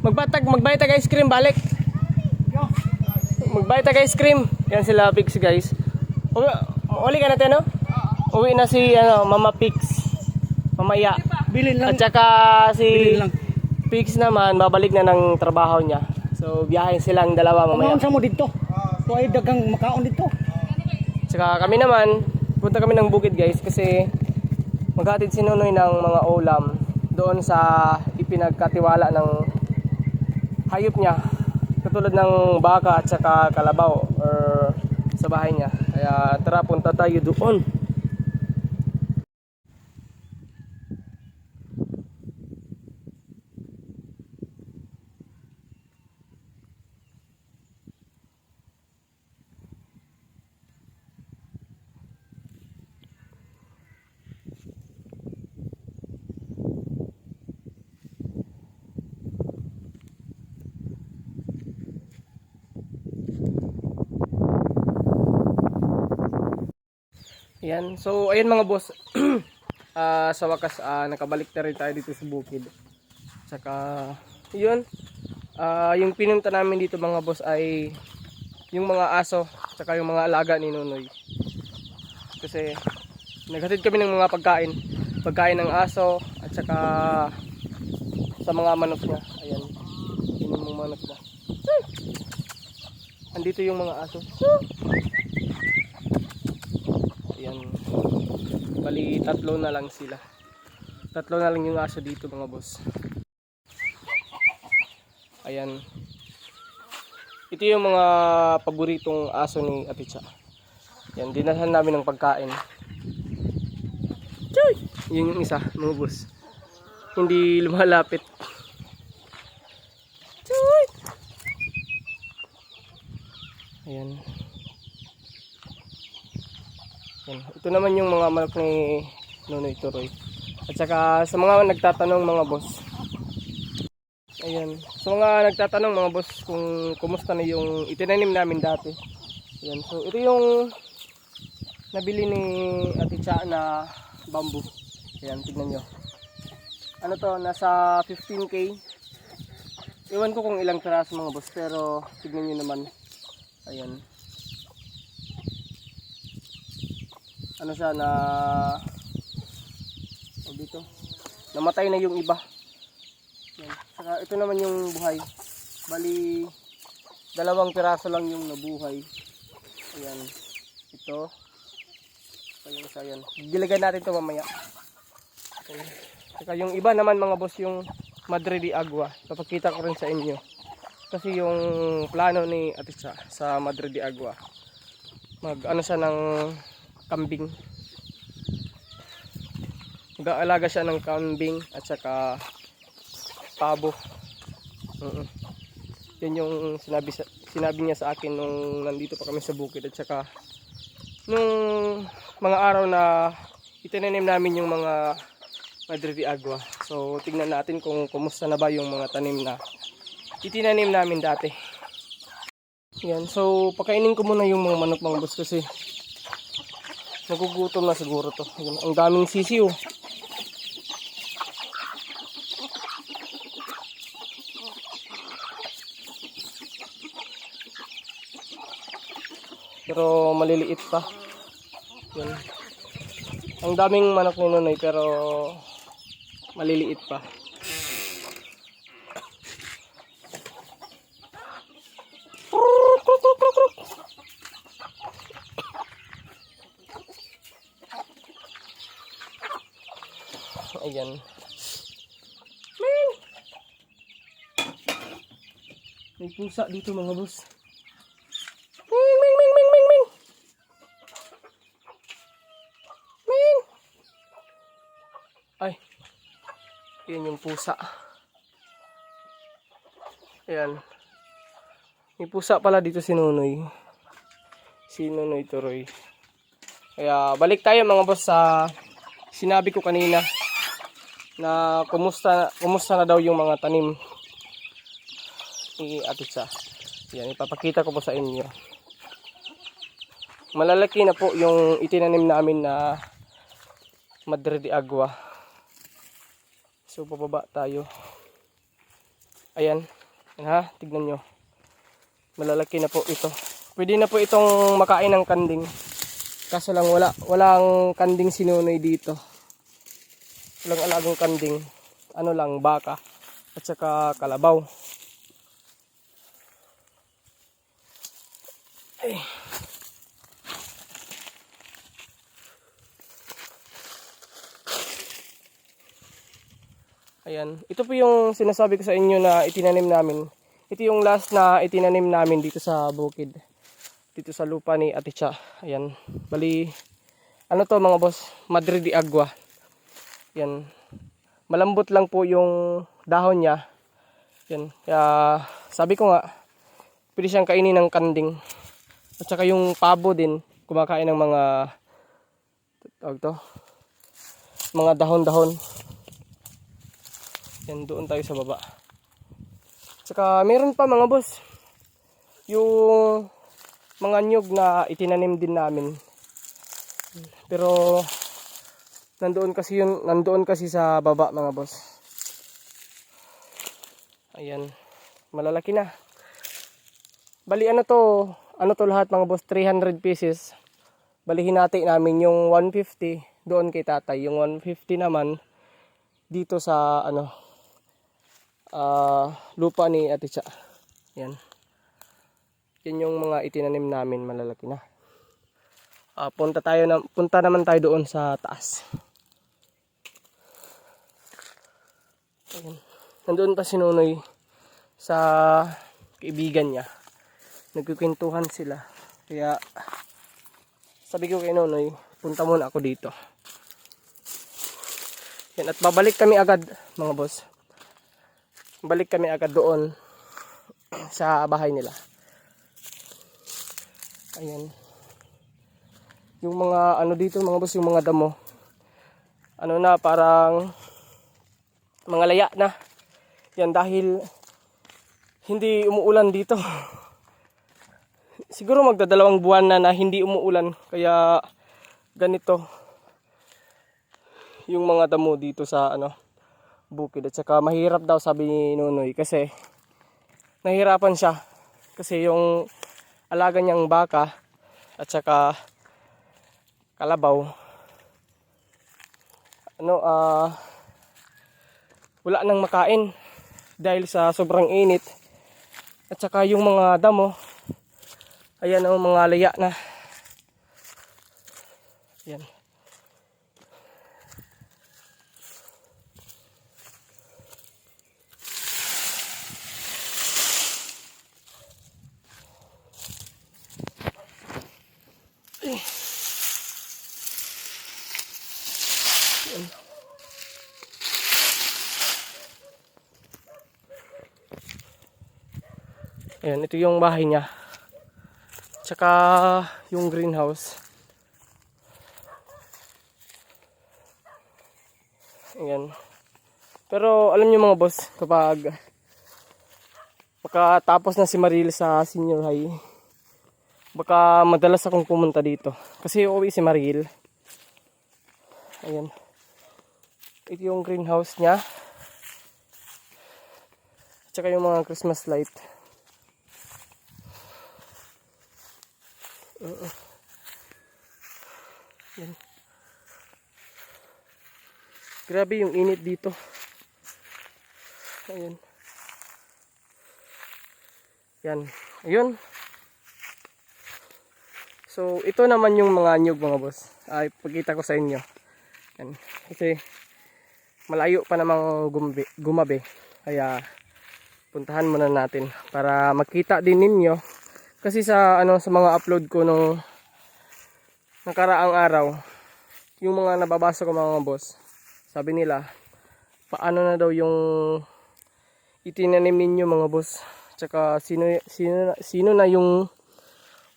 Magbayad tag ice cream balik. Magbayad tag ice cream. Yan sila Pigs guys. Uli ka natin no? Uwi na si Mama Pigs. Mamaya. Bilin lang. At saka si Bilin lang. Pigs naman babalik na ng trabaho niya. So biyahe silang dalawa mamaya. Kumaon sa mo dito. Tuway dagang makaon dito. Saka kami naman, punta kami ng bukid guys kasi maghatid si Nonoy ng mga ulam doon sa ipinagkatiwala ng hayop niya. Katulad ng baka at saka kalabaw or sa bahay niya. Kaya tara punta tayo doon. Yan. So, ayan mga boss. Sa wakas, nakabalik na rin tayo dito sa bukid. Saka, yun. Yung pinunta namin dito mga boss ay yung mga aso, saka yung mga alaga ni Nonoy. Kasi, naghatid kami ng mga pagkain. Pagkain ng aso, at saka sa mga manok niya. Ayan. Yun yung mga manok niya. Andito yung mga aso. Ayan. Bali, tatlo na lang sila. Tatlo na lang yung aso dito mga boss. Ayan. Ito yung mga paboritong aso ni Ate Cha. Yan, dinalhan namin ng pagkain. Choy! Yun yung isa, mga boss. Hindi lumalapit. Choy! Ayan. Yan. Ito naman yung mga manok ni Nonoy Turoy. At saka sa mga nagtatanong mga boss. Ayan. Sa mga nagtatanong mga boss kung kumusta na yung itinanim namin dati. Ayan. So ito yung nabili ni Ate Cha na bamboo. Ayan, tignan nyo. Ano to, nasa 15k. Iwan ko kung ilang piraso mga boss, pero tignan nyo naman. Ayan. Ano siya na dito namatay na yung iba. Yan. Saka ito naman yung buhay, bali 2 piraso lang yung nabuhay. Ayan, ito yung isa. Yan, gilagay natin to mamaya. Ayan. Saka yung iba naman mga boss, yung Madre de Agua, papakita ko rin sa inyo kasi yung plano ni Ate Cha sa Madre de Agua, mag ano siya ng kambing. Mag-aalaga siya ng kambing at saka pabo. Yan yung sinabi niya sa akin nung nandito pa kami sa bukid. At saka nung mga araw na itinanim namin yung mga Madre de Agua. So tingnan natin kung kumusta na ba yung mga tanim na itinanim namin dati. Yan, so pakainin ko muna yung mga manok mga boss kasi nagugutom na siguro to. Ayan, ang daming sisiw. Pero maliliit pa. Yan. Ang daming manok ni Nonoy pero maliliit pa. Ayan. May pusa dito mga boss. Ming, ming, ming, ming, ming, ming. Ming. Ay. Yan yung pusa. Ayan. May pusa pala dito si Nonoy. Si Nonoy Turoy. Kaya balik tayo mga boss sa sinabi ko kanina na kumusta na daw yung mga tanim ni Ate Cha. Yan, ipapakita ko po sa inyo. Malalaki na po yung itinanim namin na Madre de Agua. So pababa tayo. Ayan. Ayan ha, tignan nyo. Malalaki na po ito. Pwede na po itong makain ng kanding. Kaso lang walang kanding si Nonoy dito. Walang alagang kanding. Ano lang, baka. At saka kalabaw. Ay. Ayan. Ito po yung sinasabi ko sa inyo na itinanim namin. Ito yung last na itinanim namin dito sa bukid. Dito sa lupa ni Ate Cha. Ayan. Bali, ano to mga boss? Madre de Agua. Ayan. Malambot lang po yung dahon niya. Ayan. Kaya sabi ko nga, pwede siyang kainin ng kanding. At saka yung pabo din, kumakain ng mga, tawag to, mga dahon-dahon. Yan, doon tayo sa baba. Saka meron pa mga boss, yung mga nyug na itinanim din namin. Pero nandoon kasi sa baba mga boss. Ayan, malalaki na. Bali ano to lahat mga boss, 300 pieces. Bali hinati namin yung 150 doon kay tatay, yung 150 naman dito sa lupa ni Ate Cha. Yan. Yan yung mga itinanim namin, malalaki na. Punta naman tayo doon sa taas. Ayan. Nandoon pa si Nonoy sa kaibigan niya. Nagkukwentuhan sila. Kaya sabi ko kay Nonoy, punta muna ako dito. Yan, at babalik kami agad mga boss. Balik kami agad doon sa bahay nila. Ayan. Yung mga dito mga boss, yung mga damo. Parang mga laya na. Yan dahil hindi umuulan dito. Siguro magdadalawang buwan na hindi umuulan. Kaya ganito yung mga damo dito sa bukid. At saka mahirap daw sabi ni Nonoy kasi nahihirapan siya kasi yung alaga niyang baka at saka kalabaw wala nang makain dahil sa sobrang init. At saka yung mga damo, ayan mga laya na. Ayan. Ayan, ito yung bahay niya. Tsaka yung greenhouse. Ayan. Pero alam niyo mga boss, kapag makatapos na si Maril sa senior high, baka madalas akong pumunta dito. Kasi uuwi si Maril. Ayan. Ito yung greenhouse niya. Tsaka yung mga Christmas light. Yan. Grabe yung init dito. Ayan. Yan. Ayun. So, ito naman yung mga nyug mga boss. Ay, pagkita ko sa inyo. Yan. Kasi, malayo pa namang gumabi. Kaya, puntahan muna natin. Para makita din ninyo. Kasi sa mga upload ko nung nakaraang araw, yung mga nababasa ko mga boss, sabi nila, paano na daw yung itinanim ninyo mga boss. Tsaka sino na yung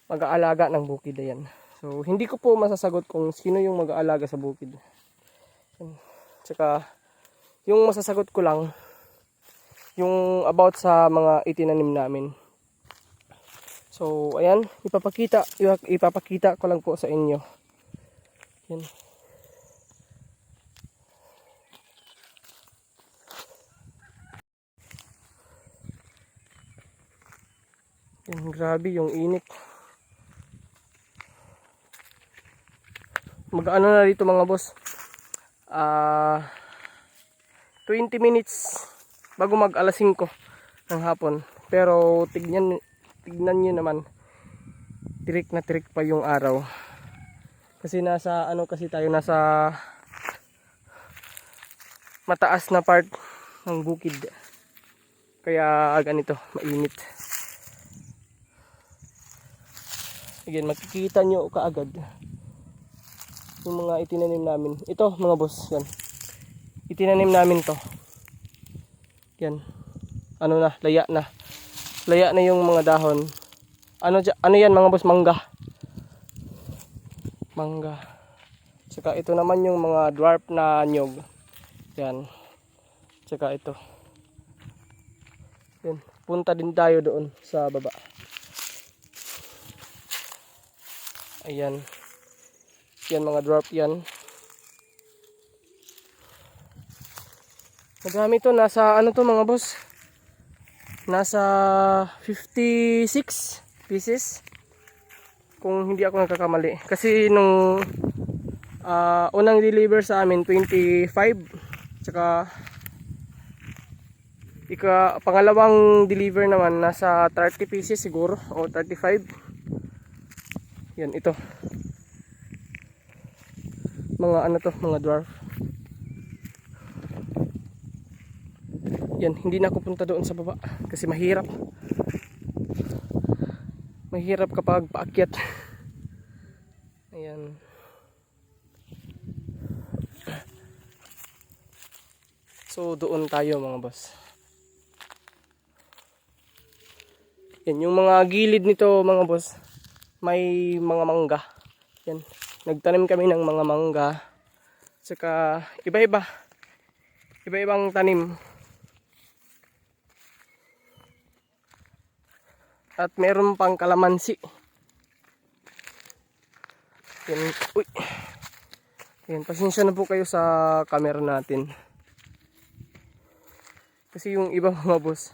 mag-aalaga ng bukid na yan. So, hindi ko po masasagot kung sino yung mag-aalaga sa bukid. Tsaka, yung masasagot ko lang, yung about sa mga itinanim namin. So, ayan, ipapakita ko lang po sa inyo. Yan. Yan, grabe yung init. Mag-ano na dito mga boss. 20 minutes bago mag alas 5 ng hapon. Pero tignan nyo naman. Tirik na tirik pa yung araw. Kasi nasa ano kasi tayo, nasa mataas na part ng bukid. Kaya ganito, mainit. Again, makikita nyo kaagad yung mga itinanim namin. Ito mga boss, yan. Itinanim namin to. Yan. Ano na, laya na. Laya na yung mga dahon. Ano yan mga boss? Mangga. Mangga. Tsaka ito naman yung mga dwarf na nyog. Yan. Tsaka ito. Yan. Punta din tayo doon sa baba. Ayan. Yan mga dwarf yan. Madami to. Nasa ano to mga boss? Nasa 56 pieces. Kung hindi ako nagkakamali. Kasi nung unang deliver sa amin 25. Tsaka pangalawang deliver naman nasa 30 pieces siguro o 35. Yan ito. Mga ano to, mga dwarf. Yan, hindi na ako punta doon sa baba kasi mahirap. Mahirap kapag paakyat. Ayan. So doon tayo mga boss. Yan, yung mga gilid nito mga boss, may mga mangga. Yan, nagtanim kami ng mga mangga. Saka iba-ibang tanim. At meron pang kalamansi. Yan, uy. Yan, pasensya na po kayo sa camera natin. Kasi yung iba mga boss,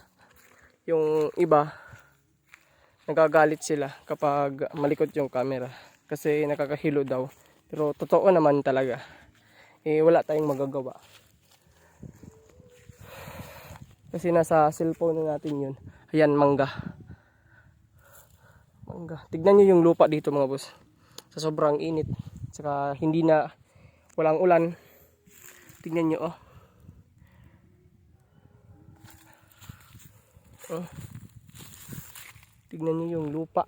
yung iba nagagalit sila kapag malikot yung camera kasi nakakahilo daw. Pero totoo naman talaga. Wala tayong magagawa. Kasi nasa cellphone na natin yun. Ayan, mangga. Mangga. Tignan nyo yung lupa dito mga boss. Sa sobrang init. Saka walang ulan. Tignan nyo oh. Oh. Tignan nyo yung lupa.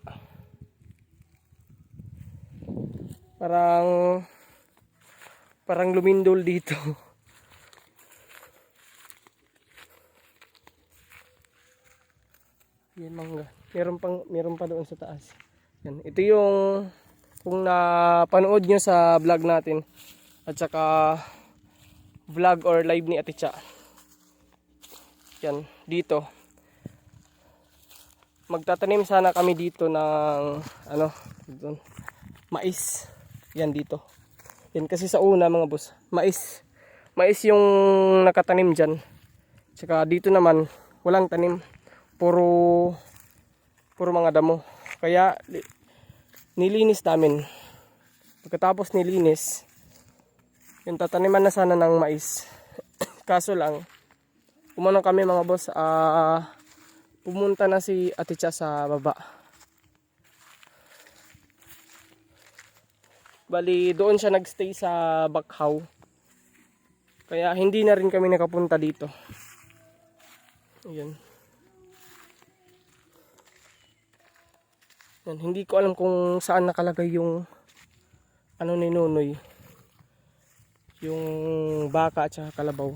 Parang lumindol dito. Yan mangga. Meron pa doon sa taas. Yan. Ito yung kung napanood nyo sa vlog natin at saka vlog or live ni Ate Cha. Yan, dito. Magtatanim sana kami dito ng mais. Yan dito. Yan kasi sa una mga boss, mais. Mais yung nakatanim diyan. Tsaka dito naman walang tanim. Puro mga damo. Kaya nilinis namin. Pagkatapos nilinis, yung tataniman na sana ng mais. Kaso lang, umano kami mga boss, pumunta na si Ate Cha sa baba. Bali, doon siya nagstay sa Bakhaw. Kaya hindi na rin kami nakapunta dito. Ayan. Yan, hindi ko alam kung saan nakalagay yung ano ni Nonoy. Yung baka at saka kalabaw.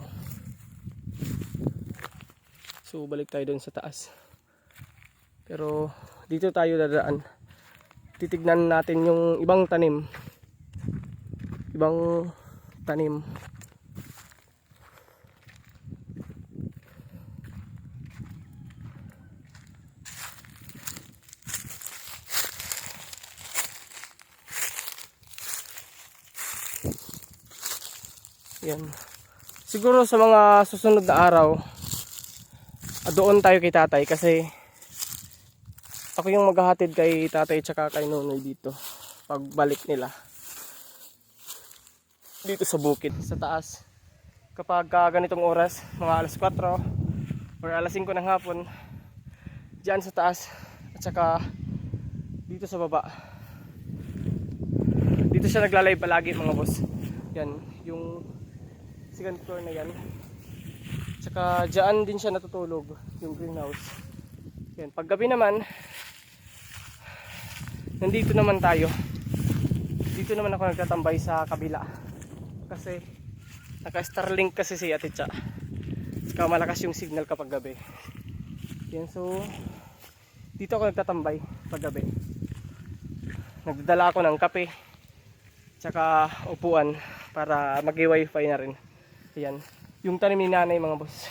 So balik tayo doon sa taas. Pero dito tayo dadaan. Titignan natin yung ibang tanim. Ibang tanim. Yan. Siguro sa mga susunod na araw, doon tayo kay tatay kasi ako yung maghahatid kay tatay tsaka kay Nonoy dito pagbalik nila dito sa bukid sa taas. Kapag ganitong oras, mga alas 4 or alas 5 ng hapon, diyan sa taas at saka dito sa baba. Dito siya nagla-live palagi mga boss. Yan, yung second floor na yan. Tsaka diyan din siya natutulog, yung greenhouse. Yan, paggabi naman, nandito naman tayo. Dito naman ako nagtatambay sa kabila. Kasi naka-Starlink kasi si Ate Cha. Saka malakas yung signal kapag gabi. Yan, so dito ako nagtatambay pag gabi. Nagdadala ako ng kape tsaka upuan para mag-wifi na rin. Yan, yung tanim ni nanay mga boss,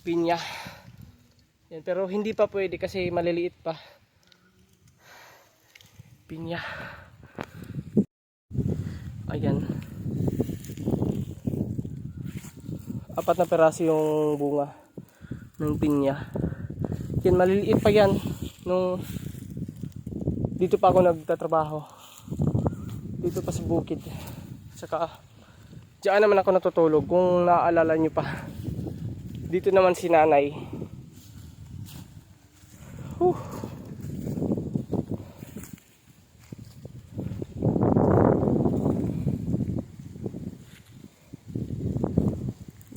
pinya. Yan, pero hindi pa pwede kasi maliliit pa. Pinya. Ayan. 4 na peraso yung bunga ng pinya. Yan, maliliit pa yan nung dito pa ako nagtatrabaho. Dito pa sa bukid. Saka diyan naman ako natutulog kung naaalala nyo pa. Dito naman si nanay.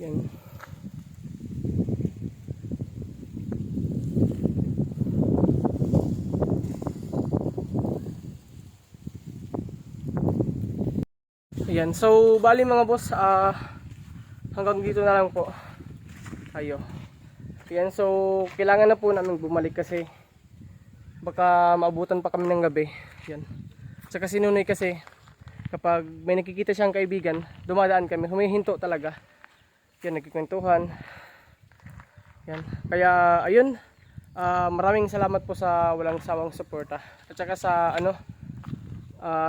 Yan. Ayan, so bali mga boss, hanggang dito na lang po tayo. Ayan, so kailangan na po namin bumalik kasi baka maabutan pa kami ng gabi. Ayan. Tsaka si Nunoy kasi kapag may nakikita siyang kaibigan, dumadaan kami, humihinto talaga. Yan, nagkikwentuhan. Yan. Kaya ayun, maraming salamat po sa walang sawang suporta. At saka sa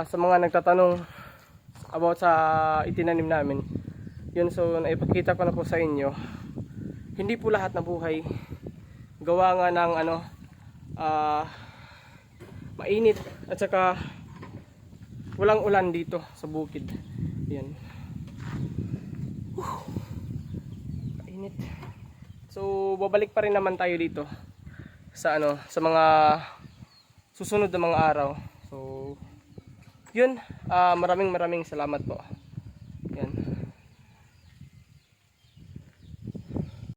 sa mga nagtatanong about sa itinanim namin. Yun, so naipakita ko na po sa inyo. Hindi po lahat ng buhay gawa nga ng mainit at saka walang ulan dito sa bukid. Yan. Mainit. So babalik pa rin naman tayo dito sa sa mga susunod na mga araw. So yun, maraming salamat po.